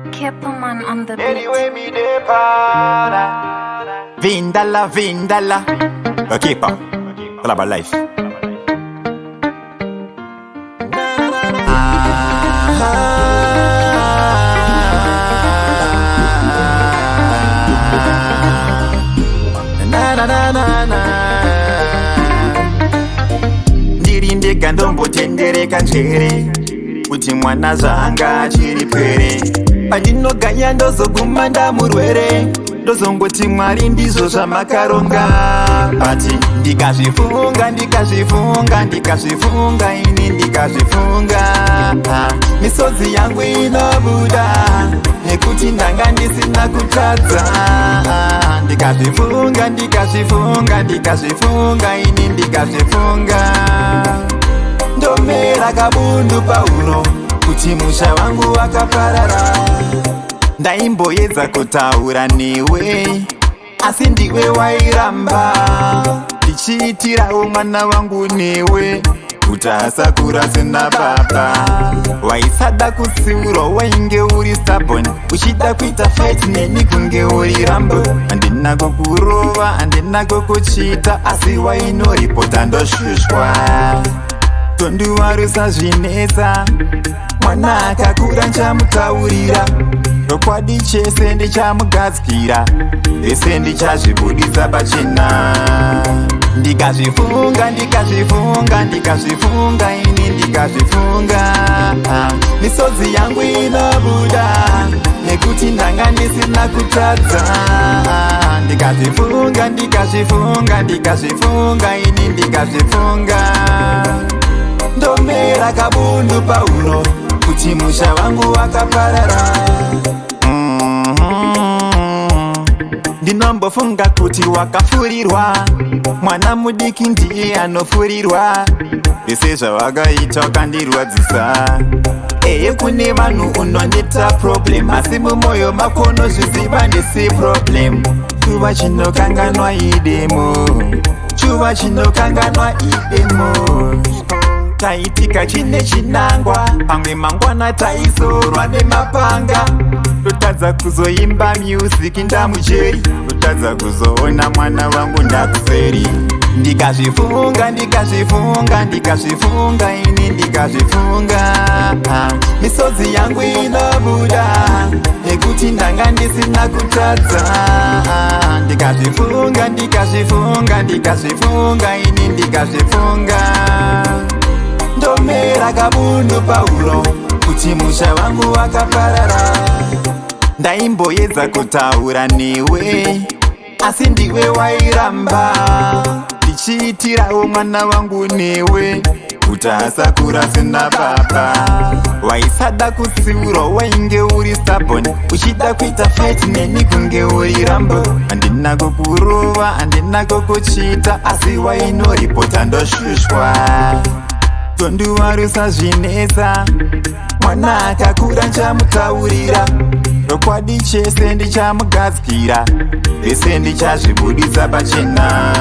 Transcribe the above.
Keppelman on the beat. Anyway, me de para. Vindala, vindala. Kepa, Club Life. Ndirindega ndombotendereka njere kuti mwana zvanga chiri pwere pandinoganya ndozoguma ndamurwere ndozongoti Mwari ndizvo zvamakaronga ati ndikazvifunga ini ndikazvifunga misodzi yangu inobuda nekuti ndanga ndisina kutadza ndikazvifunga ini ndikazvifunga ndomera kabundu pauro kuti musha wangu wakaparara ndaimboedza kutaura newe asi ndiwe wairamba ndichiitirawo mwana wangu newe kuti asakura sina baba waisada kutsiura wainge uri stubborn uchida kuita fight neni kunge uri rambo handina kukurova handina kukuchita asi wainoripota ndoshushwa tondiwarusa zvinetsa mwana akakura nchamutaurira chokwadi chese ndichamugadzikira ese ndichazvibudisa pachena ndikazvifunga ini ndikazvifunga misodzi yangu inobuda nekuti ndanga ndisina kutadza ndikazvifunga ini ndikazvifunga ndomera kabundu pauro kuti musha wangu wakaparara ndinombofunga kuti wakafurirwa mwana mudiki ndiye anofurirwa vese zvawakaita wakandirwadzisa eye kune vanhu unondita problem asi mumwoyo mako unozviziva ndisi problem chuva chinokanganwa idemo taitika chine chinangwa pamwe mangwana taizorwa nemapanga totadza kuzoimba music ndamucheri totadza kuzoona mwana wangu ndakuseri ndikazvifunga ini ndikazvifunga misodzi yangu inobuda nekuti ndanga ndisina kutadza ndikazvifunga ini ndikazvifunga ndomera kabundu pauro kuti musha wangu wakaparara ndaimboedza kutaura newe asi ndiwe wairamba ndichiitirawo mwana wangu newe kuti asakura sina baba waisada kutsiura wainge uri stubborn uchida kuita fight neni kunge uri rambo handina kukurova handina kukuchita asi wainoripota ndoshushwa tondiwarusa zvinetsa mwana akakura nchamutaurira chokwadi chese ndichamugadzikira ese ndichazvibudisa pachena